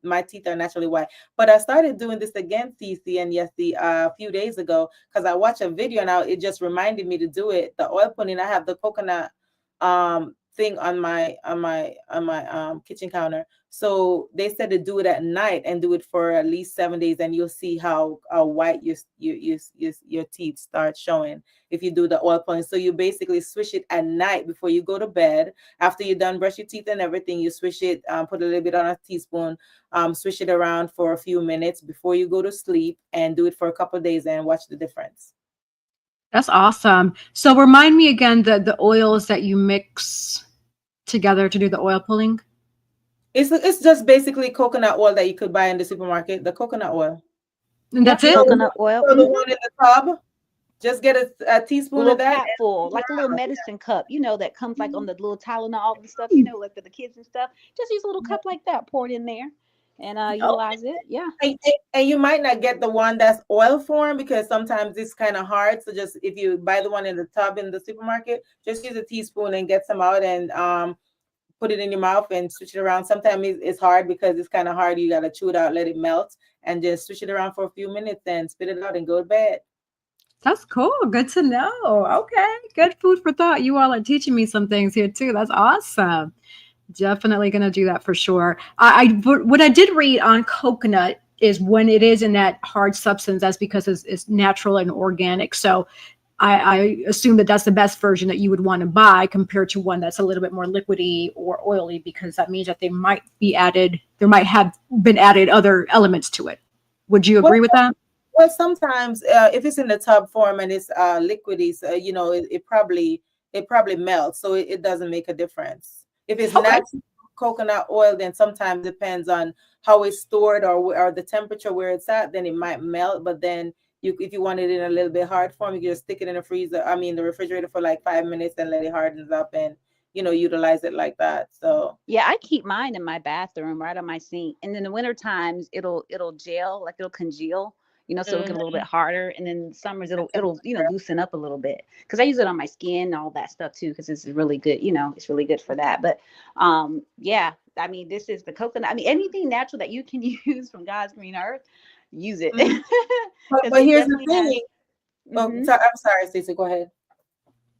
My teeth are naturally white. But I started doing this again, Cece, and yes, a few days ago, because I watched a video now. It just reminded me to do it. The oil pulling. I have the coconut thing on my kitchen counter. So they said to do it at night and do it for at least 7 days, and you'll see how white your teeth start showing if you do the oil pulling. So you basically swish it at night before you go to bed. After you're done brush your teeth and everything, you swish it, put a little bit on a teaspoon, swish it around for a few minutes before you go to sleep, and do it for a couple of days and watch the difference. That's awesome. So remind me again the oils that you mix together to do the oil pulling. It's just basically coconut oil that you could buy in the supermarket. The coconut oil. And that's it. Coconut oil. So the one in the tub. Just get a teaspoon of that. Capful, like a little medicine cup, that comes like on the little Tylenol, all the stuff, like for the kids and stuff. Just use a little cup like that, pour it in there, and utilize it. Yeah. And you might not get the one that's oil form because sometimes it's kind of hard. So just if you buy the one in the tub in the supermarket, just use a teaspoon and get some out and put it in your mouth and switch it around. Sometimes it's hard because it's kind of hard. You got to chew it out, let it melt, and just switch it around for a few minutes and spit it out and go to bed. That's cool. Good to know. Okay. Good food for thought. You all are teaching me some things here too. That's awesome. Definitely going to do that for sure. What I did read on coconut is when it is in that hard substance, that's because it's natural and organic. So I assume that that's the best version that you would want to buy compared to one that's a little bit more liquidy or oily, because that means that there might have been added other elements to it. Would you agree with that? Well, sometimes if it's in the tub form and it's liquidy, so, it probably melts, so it doesn't make a difference. If it's natural coconut oil, then sometimes depends on how it's stored or the temperature where it's at, then it might melt. But then if you want it in a little bit hard form, you can just stick it in the refrigerator for like 5 minutes and let it harden up and utilize it like that. So yeah, I keep mine in my bathroom right on my sink, and in the winter times it'll gel, like it'll congeal, so it'll get a little bit harder, and then summers it'll loosen up a little bit, because I use it on my skin and all that stuff too, because it's really good, it's really good for that. But yeah, I mean, this is the coconut. I mean, anything natural that you can use from God's green earth, use it. But here's the thing. I'm sorry, Stacey, go ahead.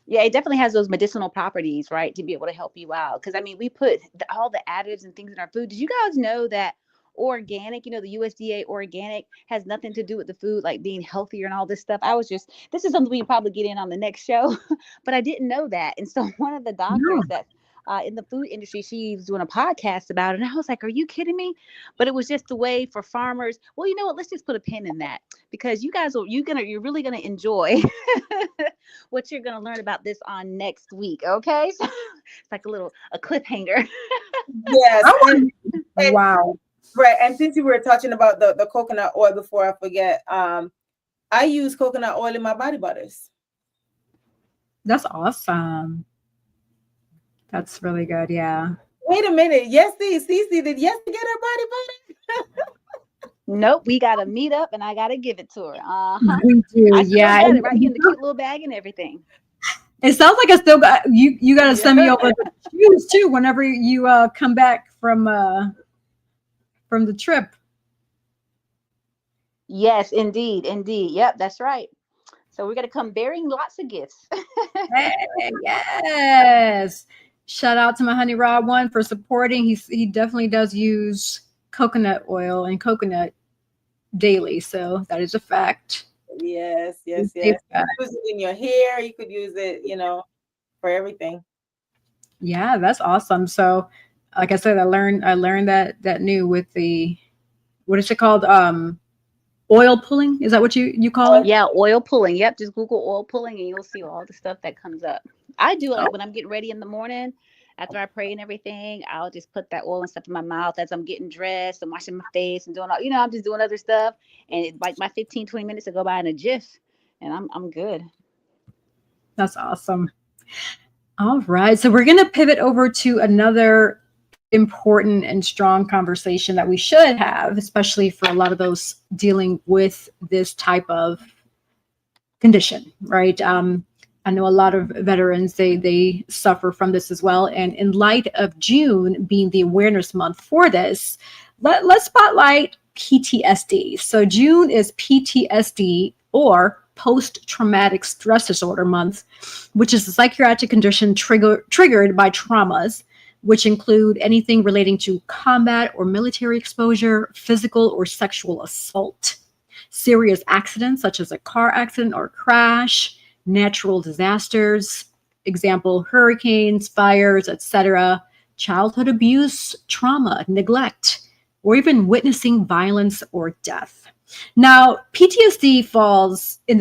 Yeah, it definitely has those medicinal properties, right, to be able to help you out. Because I mean, we put all the additives and things in our food. Did you guys know that organic, the USDA organic has nothing to do with the food, like being healthier and all this stuff? This is something we can probably get in on the next show, but I didn't know that. And so one of the doctors that in the food industry, she was doing a podcast about it, and I was like, are you kidding me? But it was just a way for farmers. Well, you know what, let's just put a pin in that, because you're really gonna enjoy what you're gonna learn about this on next week. Okay, so it's like a cliffhanger. Yes. Wow. Right. And since you were touching about the coconut oil, before I forget, I use coconut oil in my body butters. That's awesome. That's really good. Yeah. Wait a minute. Yes, Cece did get her body butter? Nope. We got to meet up and I got to give it to her. We do. Yeah. Got it right here in the cute little bag and everything. It sounds like I still got you got to send me over the shoes too whenever you come back from the trip. Yes, indeed. Yep, that's right. So we're going to come bearing lots of gifts. Hey, yes. Shout out to my honey Rod one for supporting. He definitely does use coconut oil and coconut daily, so that is a fact. Yes. You could use it in your hair. You could use it, for everything. Yeah, that's awesome. So, like I said, I learned that new with the, what is it called? Oil pulling? Is that what you call it? Yeah, oil pulling. Yep, just Google oil pulling and you'll see all the stuff that comes up. I do it like when I'm getting ready in the morning. After I pray and everything, I'll just put that oil and stuff in my mouth as I'm getting dressed and washing my face and doing all, I'm just doing other stuff. And it's like my 15, 20 minutes to go by in a jiff and I'm good. That's awesome. All right. So we're going to pivot over to another important and strong conversation that we should have, especially for a lot of those dealing with this type of condition, right? I know a lot of veterans, they suffer from this as well. And in light of June being the awareness month for this, let's spotlight PTSD. So June is PTSD, or post-traumatic stress disorder month, which is a psychiatric condition triggered by traumas, which include anything relating to combat or military exposure, physical or sexual assault, serious accidents such as a car accident or crash, natural disasters, example, hurricanes, fires, etc., childhood abuse, trauma, neglect, or even witnessing violence or death. Now, PTSD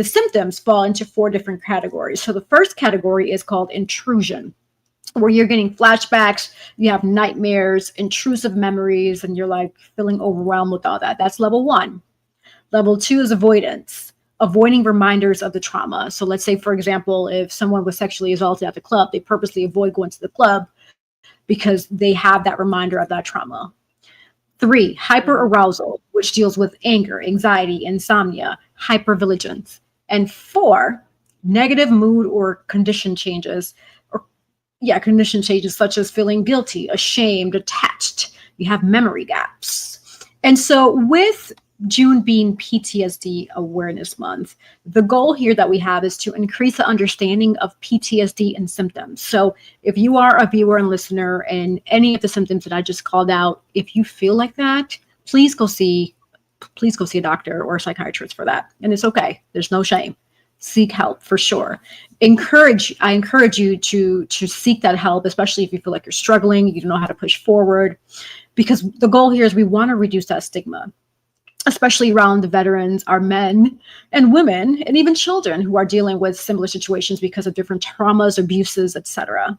symptoms fall into 4 different categories. So the first category is called intrusion, where you're getting flashbacks, you have nightmares, intrusive memories, and you're like feeling overwhelmed with all that. That's level 1. Level 2 is avoidance, avoiding reminders of the trauma. So let's say, for example, if someone was sexually assaulted at the club, they purposely avoid going to the club because they have that reminder of that trauma. 3, hyperarousal, which deals with anger, anxiety, insomnia, hypervigilance. And 4, negative mood or condition changes, such as feeling guilty, ashamed, attached. You have memory gaps. And so with June being PTSD Awareness Month, the goal here that we have is to increase the understanding of PTSD and symptoms. So if you are a viewer and listener and any of the symptoms that I just called out, if you feel like that, please go see a doctor or a psychiatrist for that. And it's okay. There's no shame. seek help for sure. I encourage you to seek that help, especially if you feel like you're struggling, you don't know how to push forward, because the goal here is we want to reduce that stigma, especially around the veterans, our men and women, and even children who are dealing with similar situations because of different traumas, abuses, etc.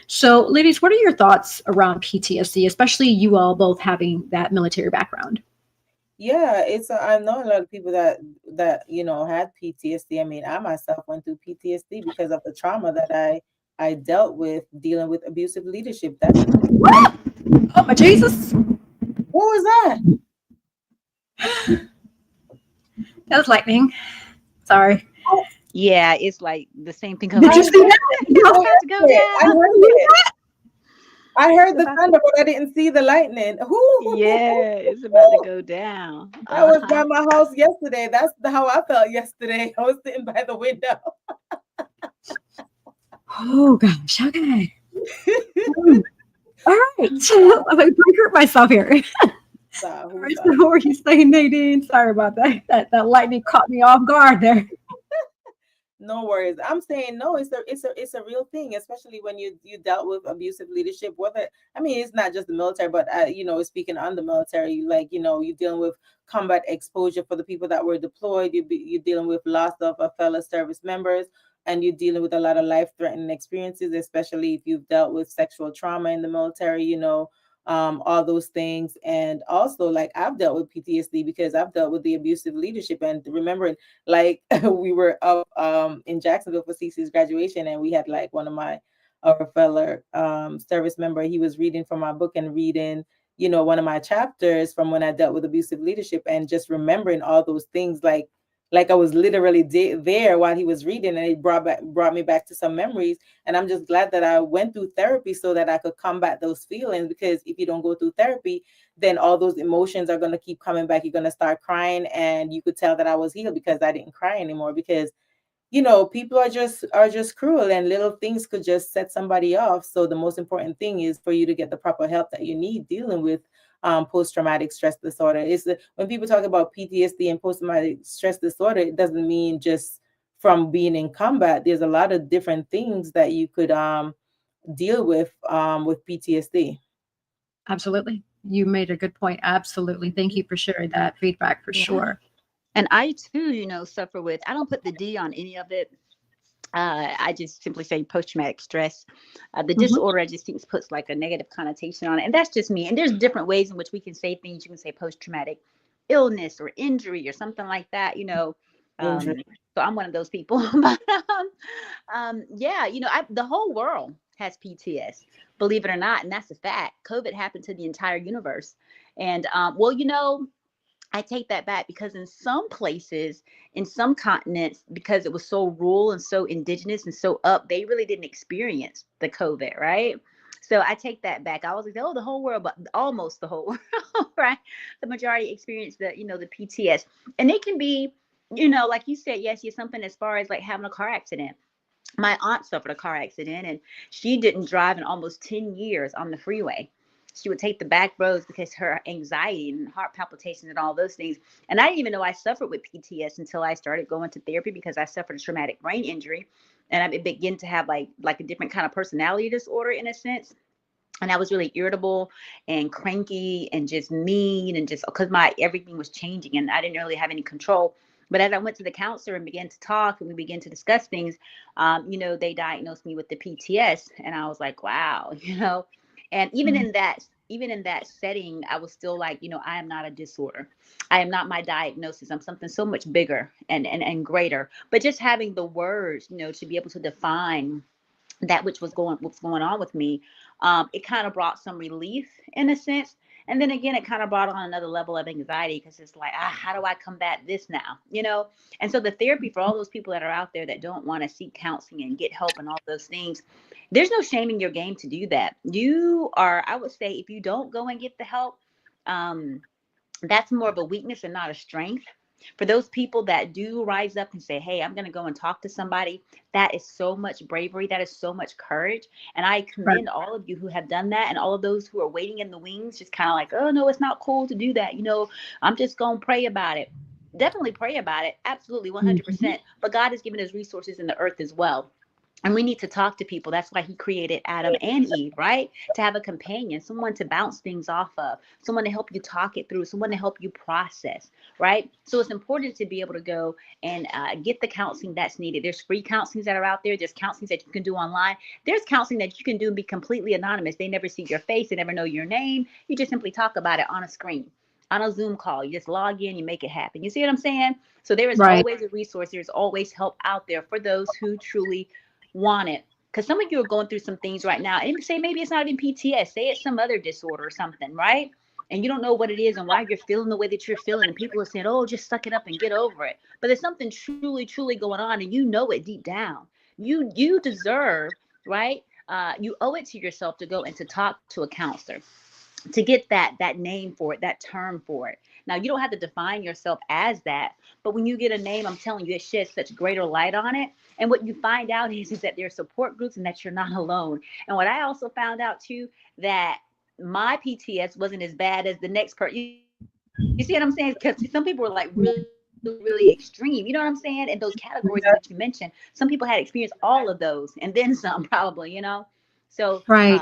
So, ladies, what are your thoughts around PTSD, especially you all both having that military background? Yeah, I know a lot of people that had PTSD. I mean, I myself went through PTSD because of the trauma that I dealt with dealing with abusive leadership. Definitely. What? Oh my Jesus! What was that? That was lightning. Sorry. Yeah, it's like the same thing Did over you here. see that? It's about to go I down. heard it. I heard It's the about thunder, but I didn't see the lightning. Yeah, it's about to go down. I was by my house yesterday. That's how I felt yesterday. I was sitting by the window. Oh gosh. Okay. All right. So I'm going to hurt myself here. So, All right, so what were you saying, Nadine? Sorry about that. That lightning caught me off guard there. no worries. I'm saying no. It's a real thing, especially when you dealt with abusive leadership. Whether I mean, it's not just the military, but speaking on the military, like you're dealing with combat exposure for the people that were deployed. You're dealing with loss of a fellow service members, and you're dealing with a lot of life-threatening experiences, especially if you've dealt with sexual trauma in the military. All those things, and also like I've dealt with PTSD because I've dealt with the abusive leadership, and remembering like we were up in Jacksonville for CC's graduation, and we had like one of our fellow service member. He was reading from my book and reading, one of my chapters from when I dealt with abusive leadership, and just remembering all those things, like I was literally there while he was reading, and it brought me back to some memories. And I'm just glad that I went through therapy so that I could combat those feelings. Because if you don't go through therapy, then all those emotions are going to keep coming back. You're going to start crying, and you could tell that I was healed because I didn't cry anymore. Because people are just cruel, and little things could just set somebody off. So the most important thing is for you to get the proper help that you need dealing with post-traumatic stress disorder. When people talk about PTSD and post-traumatic stress disorder, it doesn't mean just from being in combat. There's a lot of different things that you could deal with PTSD. Absolutely. You made a good point. Absolutely. Thank you for sharing that feedback for Yeah. sure. And I too, suffer with, I don't put the D on any of it. I just simply say post-traumatic stress. The Mhm. disorder, I just think puts like a negative connotation on it. And that's just me. And there's different ways in which we can say things. You can say post-traumatic illness or injury or something like that, Injury. So I'm one of those people. But yeah, the whole world has PTS, believe it or not. And that's a fact. COVID happened to the entire universe. And well, I take that back, because in some places, in some continents, because it was so rural and so indigenous and so up, they really didn't experience the COVID, right? So I take that back. I was like, oh, the whole world, but almost the whole world, right? The majority experienced the PTS. And it can be, like you said, yes, something as far as like having a car accident. My aunt suffered a car accident, and she didn't drive in almost 10 years on the freeway. She would take the back roads because her anxiety and heart palpitations and all those things. And I didn't even know I suffered with PTS until I started going to therapy, because I suffered a traumatic brain injury, and I began to have like a different kind of personality disorder in a sense. And I was really irritable and cranky and just mean, and just because my everything was changing and I didn't really have any control. But as I went to the counselor and began to talk, and we began to discuss things, they diagnosed me with the PTS, and I was like, wow, And even in that setting, I was still like, I am not a disorder. I am not my diagnosis. I'm something so much bigger and greater. But just having the words, to be able to define that what's going on with me, it kind of brought some relief in a sense. And then again, it kind of brought on another level of anxiety, because it's like, how do I combat this now? And so the therapy, for all those people that are out there that don't want to seek counseling and get help and all those things, there's no shame in your game to do that. I would say, if you don't go and get the help, that's more of a weakness and not a strength. For those people that do rise up and say, hey, I'm going to go and talk to somebody, that is so much bravery. That is so much courage. And I commend all of you who have done that, and all of those who are waiting in the wings, just kind of like, oh, no, it's not cool to do that. I'm just going to pray about it. definitely pray about it. Absolutely, Mhm. 100%. But God has given us resources in the earth as well. And we need to talk to people. That's why he created Adam and Eve, right? To have a companion, someone to bounce things off of, someone to help you talk it through, someone to help you process, right? So it's important to be able to go and get the counseling that's needed. There's free counselings that are out there. There's counselings that you can do online. There's counseling that you can do and be completely anonymous. They never see your face. They never know your name. You just simply talk about it on a screen, on a Zoom call. You just log in, you make it happen. You see what I'm saying? So there is Right. always a resource. There's always help out there for those who truly want it. Because some of you are going through some things right now, and say maybe it's not even PTS, say it's some other disorder or something, right? And you don't know what it is and why you're feeling the way that you're feeling, and people are saying, "Oh, just suck it up and get over it." But there's something truly, truly going on, and you know it deep down. You deserve, right? You owe it to yourself to go and to talk to a counselor, to get that name for it, that term for it. Now you don't have to define yourself as that, but when you get a name, I'm telling you, it sheds such greater light on it. And what you find out is that there are support groups and that you're not alone. And what I also found out too, that my PTS wasn't as bad as the next person. You see what I'm saying? Because some people were like really extreme. You know what I'm saying? And those categories that you mentioned, some people had experienced all of those and then some, probably. So Right.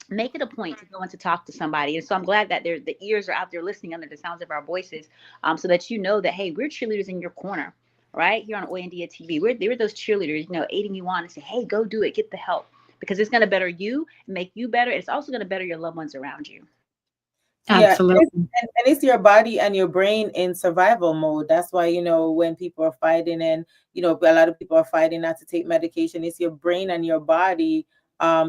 make it a point to go and to talk to somebody. And so I'm glad that the ears are out there listening under the sounds of our voices, so that you know that, hey, we're cheerleaders in your corner, right here on Oyandia TV. We're those cheerleaders, aiding you on and say, hey, go do it, get the help, because it's going to better you, make you better. It's also going to better your loved ones around you. Yeah, Absolutely. and it's your body and your brain in survival mode. That's why, when people are fighting, and, a lot of people are fighting not to take medication, it's your brain and your body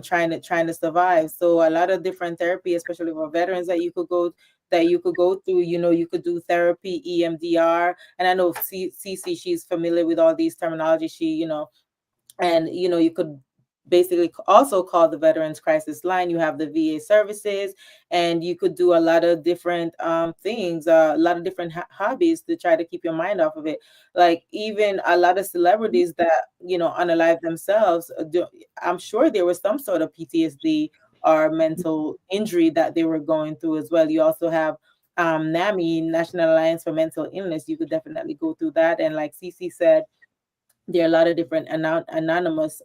trying to survive. So a lot of different therapy, especially for veterans, that you could go through. You could do therapy, EMDR, and I know CC, she's familiar with all these terminology. And you could basically also call the Veterans Crisis Line. You have the VA services, and you could do a lot of different things, a lot of different hobbies to try to keep your mind off of it. Like even a lot of celebrities that unalive themselves, I'm sure there was some sort of PTSD or mental injury that they were going through as well. You also have NAMI, National Alliance for Mental Illness. You could definitely go through that, and like Cece said, there are a lot of different anonymous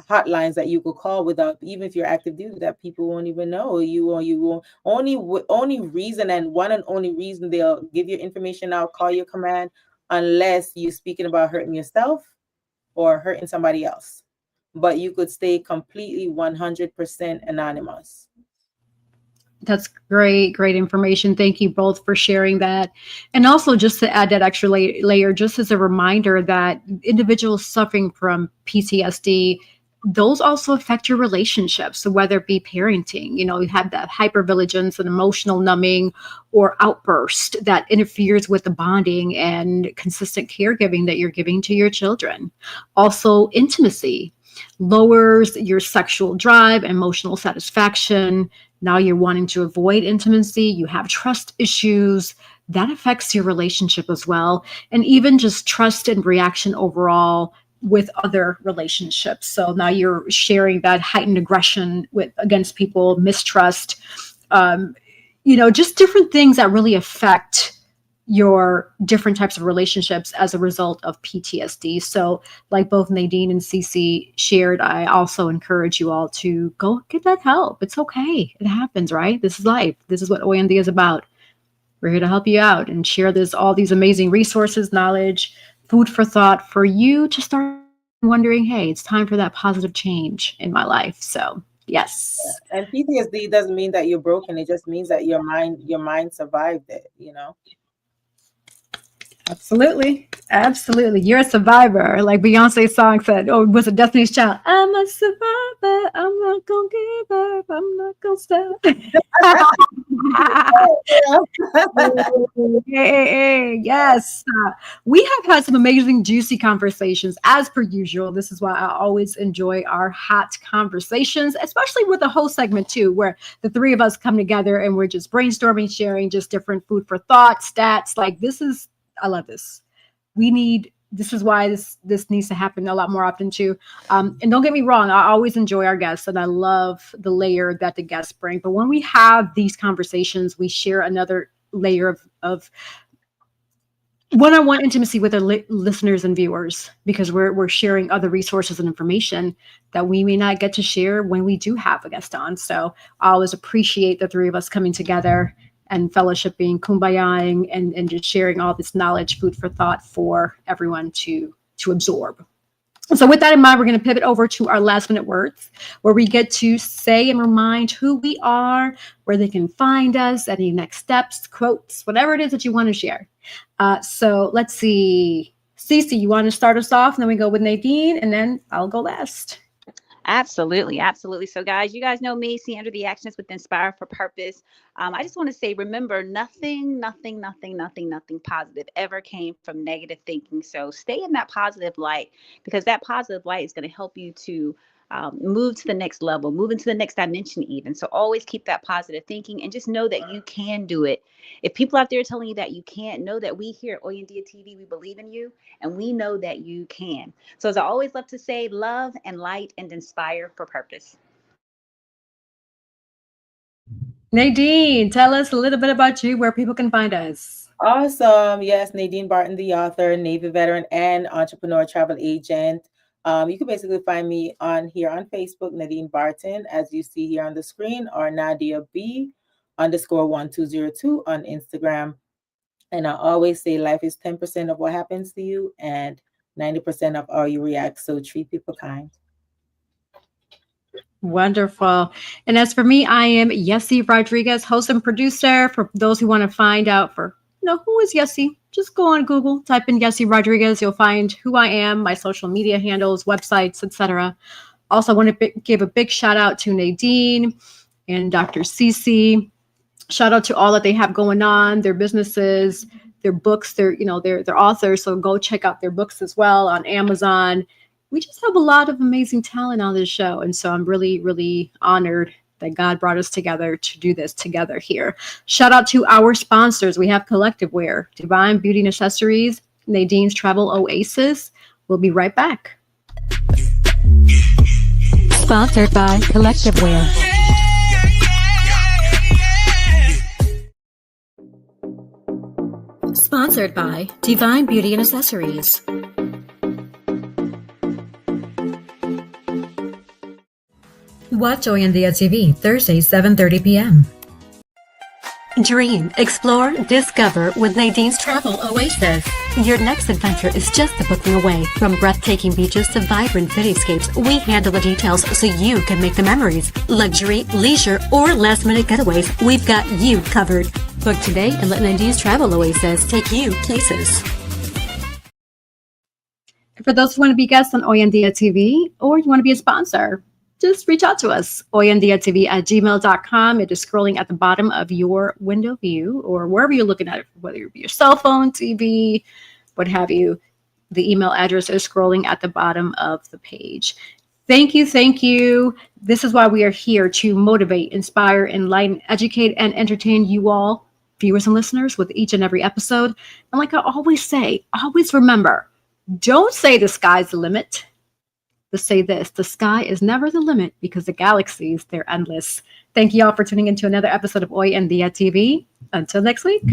hotlines that you could call without, even if you're active duty, that people won't even know. You will only reason, and one and only reason they'll give your information out, call your command, unless you're speaking about hurting yourself or hurting somebody else. But you could stay completely 100% anonymous. That's great, great information. Thank you both for sharing that. And also, just to add that extra layer, just as a reminder that individuals suffering from PTSD, those also affect your relationships. So whether it be parenting, you have that hypervigilance and emotional numbing or outburst that interferes with the bonding and consistent caregiving that you're giving to your children. Also, intimacy lowers your sexual drive, emotional satisfaction. Now you're wanting to avoid intimacy, you have trust issues. That affects your relationship as well. And even just trust and reaction overall with other relationships. So now you're sharing that heightened aggression against people, mistrust, just different things that really affect your different types of relationships as a result of PTSD. So, like both Nadine and Cece shared, I also encourage you all to go get that help. It's okay. It happens, right? This is life. This is what OMD is about. We're here to help you out and share all these amazing resources, knowledge, food for thought for you to start wondering, hey, it's time for that positive change in my life. So, yes. And PTSD doesn't mean that you're broken. It just means that your mind survived it. Absolutely. Absolutely. You're a survivor. Like Beyonce's song said, or was it Destiny's Child? I'm a survivor. I'm not going to give up. I'm not going to stop. Hey. Yes. We have had some amazing, juicy conversations as per usual. This is why I always enjoy our hot conversations, especially with the whole segment too, where the three of us come together and we're just brainstorming, sharing just different food for thought, stats. Like I love this. This is why this needs to happen a lot more often too. And don't get me wrong, I always enjoy our guests and I love the layer that the guests bring. But when we have these conversations, we share another layer of one-on-one intimacy with our listeners and viewers, because we're sharing other resources and information that we may not get to share when we do have a guest on. So I always appreciate the three of us coming together and fellowshipping, kumbayaing, and just sharing all this knowledge, food for thought for everyone to absorb. So with that in mind, we're going to pivot over to our last minute words, where we get to say and remind who we are, where they can find us, any next steps, quotes, whatever it is that you want to share. So let's see. Cece, you want to start us off? And then we go with Nadine, and then I'll go last. Absolutely. Absolutely. So guys, you guys know me, see under the actions with Inspire for Purpose. I just want to say, remember, nothing positive ever came from negative thinking. So stay in that positive light, because that positive light is going to help you to move to the next level, move into the next dimension even. So always keep that positive thinking and just know that you can do it. If people out there are telling you that you can't, know that we here at Oyendia TV, we believe in you and we know that you can. So as I always love to say, love and light and inspire for purpose. Nadine, tell us a little bit about you, where people can find us. Awesome. Yes, Nadine Barton, the author, Navy veteran, and entrepreneur travel agent. You can basically find me on Facebook, Nadine Barton, as you see here on the screen, or Nadia B_1202 on Instagram. And I always say life is 10% of what happens to you and 90% of how you react. So treat people kind. Wonderful. And as for me, I am Yessie Rodriguez, host and producer. For those who want to find out who is Yessie, just go on Google, type in Yessie Rodriguez. You'll find who I am, my social media handles, websites, etc. Also, I want to give a big shout out to Nadine and Dr. Cece. Shout out to all that they have going on, their businesses, their books, they're authors. So go check out their books as well on Amazon. We just have a lot of amazing talent on this show. And so I'm really, really honored that God brought us together to do this together here. Shout out to our sponsors. We have Collective Wear, Divine Beauty and Accessories, Nadine's Travel Oasis. We'll be right back. Sponsored by Collective Wear. Sponsored by Divine Beauty and Accessories. Watch Oyendia TV, Thursdays, 7:30 p.m. Dream, explore, discover with Nadine's Travel Oasis. Your next adventure is just a booking away. From breathtaking beaches to vibrant cityscapes, we handle the details so you can make the memories. Luxury, leisure, or last-minute getaways, we've got you covered. Book today and let Nadine's Travel Oasis take you places. For those who want to be guests on Oyendia TV, or you want to be a sponsor, just reach out to us, oyendiatv@gmail.com. It is scrolling at the bottom of your window view, or wherever you're looking at it, whether it be your cell phone, TV, what have you. The email address is scrolling at the bottom of the page. Thank you. Thank you. This is why we are here, to motivate, inspire, enlighten, educate, and entertain you all, viewers and listeners, with each and every episode. And like I always say, always remember, don't say the sky's the limit. But say this: the sky is never the limit, because the galaxies, they're endless. Thank you all for tuning into another episode of Oyendia TV. Until next week.